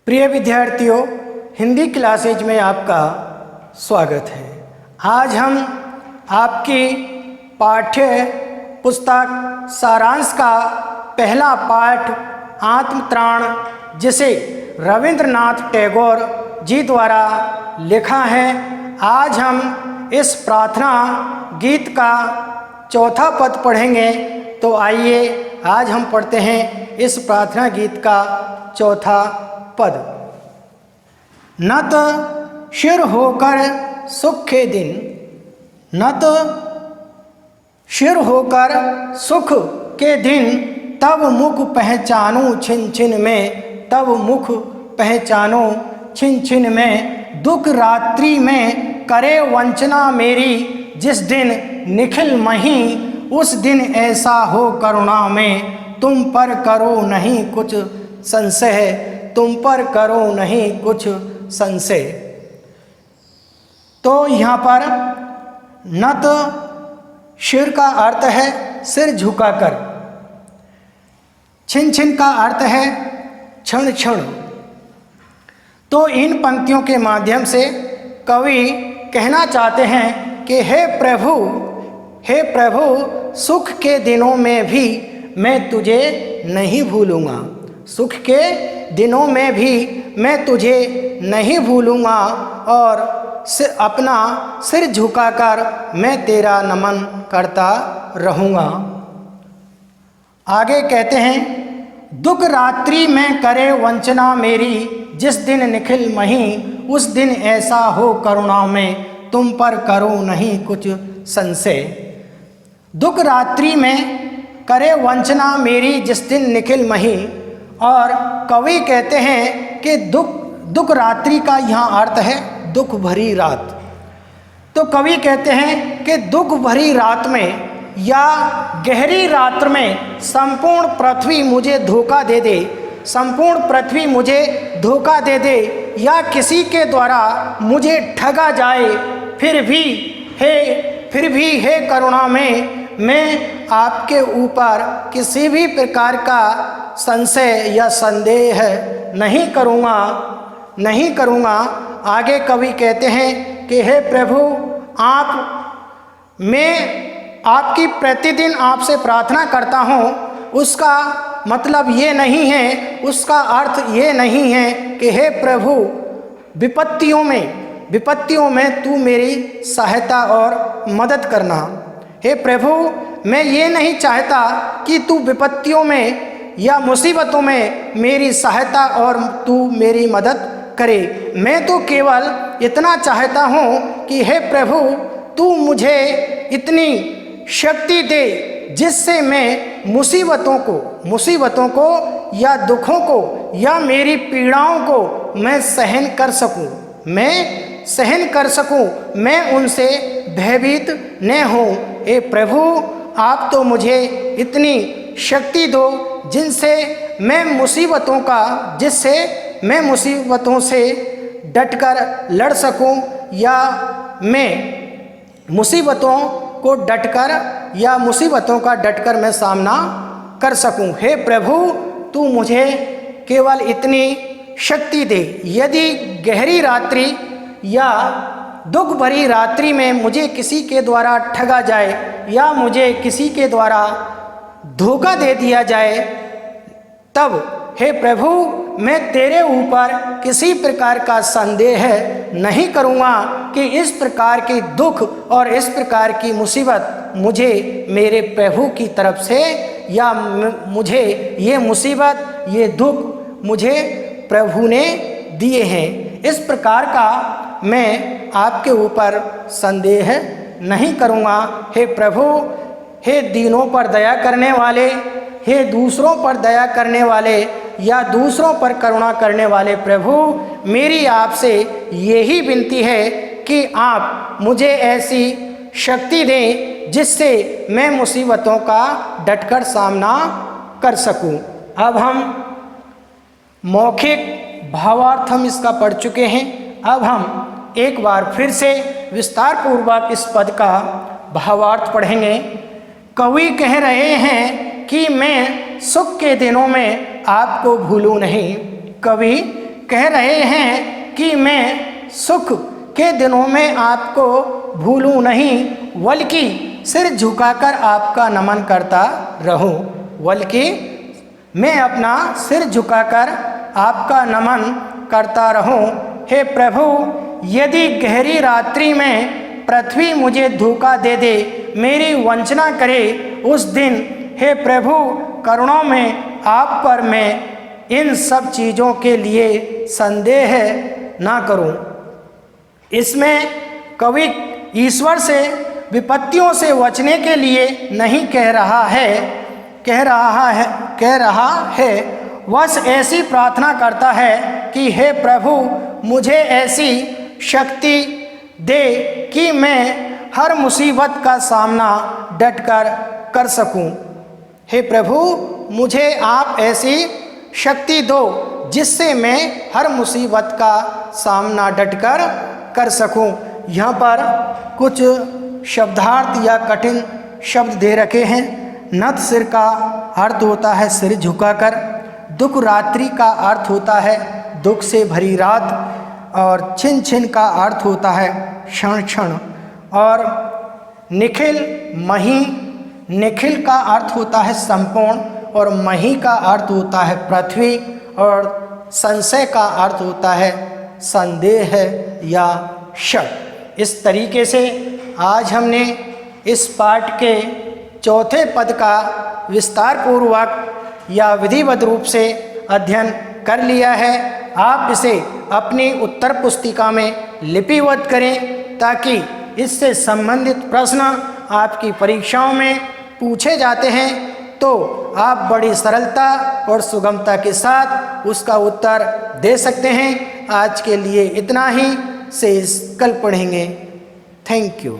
प्रिय विद्यार्थियों, हिंदी क्लासेज में आपका स्वागत है। आज हम आपकी पाठ्य पुस्तक सारांश का पहला पाठ आत्मत्राण, जिसे रविंद्रनाथ टैगोर जी द्वारा लिखा है, आज हम इस प्रार्थना गीत का चौथा पद पढ़ेंगे। तो आइए आज हम पढ़ते हैं इस प्रार्थना गीत का चौथा पद। नत शिर होकर सुख के दिन, नत शिर होकर सुख के दिन, तब मुख पहचानूं छिन छिन में, तब मुख पहचानूं छिन छिन में। दुख रात्रि में करे वंचना मेरी, जिस दिन निखिल मही उस दिन ऐसा हो करुणा में। तुम पर करो नहीं कुछ संशय, तुम पर करो नहीं कुछ संशय। तो यहाँ पर नत शिर का अर्थ है सिर झुकाकर, छिन छिन का अर्थ है क्षण क्षण। तो इन पंक्तियों के माध्यम से कवि कहना चाहते हैं कि हे प्रभु, हे प्रभु, सुख के दिनों में भी मैं तुझे नहीं भूलूंगा, सुख के दिनों में भी मैं तुझे नहीं भूलूंगा, और अपना सिर झुकाकर मैं तेरा नमन करता रहूँगा। आगे कहते हैं, दुख रात्रि में करे वंचना मेरी, जिस दिन निखिल मही उस दिन ऐसा हो करुणा में। तुम पर करो नहीं कुछ संशय। दुख रात्रि में करे वंचना मेरी, जिस दिन निखिल मही। और कवि कहते हैं कि दुख रात्रि का यहाँ अर्थ है दुख भरी रात। तो कवि कहते हैं कि दुख भरी रात में या गहरी रात्र में संपूर्ण पृथ्वी मुझे धोखा दे दे, संपूर्ण पृथ्वी मुझे धोखा दे दे, या किसी के द्वारा मुझे ठगा जाए, फिर भी हे करुणा में मैं आपके ऊपर किसी भी प्रकार का संशय या संदेह नहीं करूँगा। आगे कवि कहते हैं कि हे प्रभु, मैं आपकी प्रतिदिन आपसे प्रार्थना करता हूँ। उसका मतलब ये नहीं है, उसका अर्थ ये नहीं है कि हे प्रभु, विपत्तियों में तू मेरी सहायता और मदद करना। हे प्रभु, मैं ये नहीं चाहता कि तू विपत्तियों में या मुसीबतों में मेरी सहायता और तू मेरी मदद करे। मैं तो केवल इतना चाहता हूँ कि हे प्रभु, तू मुझे इतनी शक्ति दे जिससे मैं मुसीबतों को या दुखों को या मेरी पीड़ाओं को मैं सहन कर सकूं, मैं उनसे भयभीत न हूँ। हे प्रभु, आप तो मुझे इतनी शक्ति दो जिससे मैं मुसीबतों से डटकर लड़ सकूं, या मैं मुसीबतों का डटकर मैं सामना कर सकूं। हे प्रभु, तू मुझे केवल इतनी शक्ति दे। यदि गहरी रात्रि या दुख भरी रात्रि में मुझे किसी के द्वारा ठगा जाए या मुझे किसी के द्वारा धोखा दे दिया जाए, तब हे प्रभु, मैं तेरे ऊपर किसी प्रकार का संदेह नहीं करूँगा कि इस प्रकार की दुख और इस प्रकार की मुसीबत मुझे मेरे प्रभु की तरफ से, या मुझे ये मुसीबत ये दुख मुझे प्रभु ने दिए हैं। इस प्रकार का मैं आपके ऊपर संदेह नहीं करूँगा। हे प्रभु, हे दीनों पर दया करने वाले, हे दूसरों पर दया करने वाले या दूसरों पर करुणा करने वाले प्रभु, मेरी आपसे यही विनती है कि आप मुझे ऐसी शक्ति दें जिससे मैं मुसीबतों का डटकर सामना कर सकूं। अब हम मौखिक भावार्थ हम इसका पढ़ चुके हैं। अब हम एक बार फिर से विस्तार पूर्वक इस पद का भावार्थ पढ़ेंगे। कवि कह रहे हैं कि मैं सुख के दिनों में आपको भूलूं नहीं। कवि कह रहे हैं कि मैं सुख के दिनों में आपको भूलूं नहीं, बल्कि सिर झुकाकर आपका नमन करता रहूं, बल्कि मैं अपना सिर झुकाकर आपका नमन करता रहूं। हे प्रभु, यदि गहरी रात्रि में पृथ्वी मुझे धोखा दे दे, मेरी वंचना करे उस दिन, हे प्रभु करुणा में आप पर मैं इन सब चीज़ों के लिए संदेह ना करूं। इसमें कवि ईश्वर से विपत्तियों से बचने के लिए नहीं कह रहा है, बस ऐसी प्रार्थना करता है कि हे प्रभु मुझे ऐसी शक्ति दे कि मैं हर मुसीबत का सामना डटकर कर सकूं। हे प्रभु मुझे आप ऐसी शक्ति दो जिससे मैं हर मुसीबत का सामना डटकर कर सकूं। यहाँ पर कुछ शब्दार्थ या कठिन शब्द दे रखे हैं। नत सिर का अर्थ होता है सिर झुकाकर, दुख रात्रि का अर्थ होता है दुख से भरी रात, और छिन छिन का अर्थ होता है क्षण क्षण, और निखिल मही, निखिल का अर्थ होता है संपूर्ण, और मही का अर्थ होता है पृथ्वी, और संशय का अर्थ होता है संदेह या शक। इस तरीके से आज हमने इस पाठ के चौथे पद का विस्तार पूर्वक या विधिवत रूप से अध्ययन कर लिया है। आप इसे अपनी उत्तर पुस्तिका में लिपिबद्ध करें ताकि इससे संबंधित प्रश्न आपकी परीक्षाओं में पूछे जाते हैं तो आप बड़ी सरलता और सुगमता के साथ उसका उत्तर दे सकते हैं। आज के लिए इतना ही, से कल पढ़ेंगे। Thank you.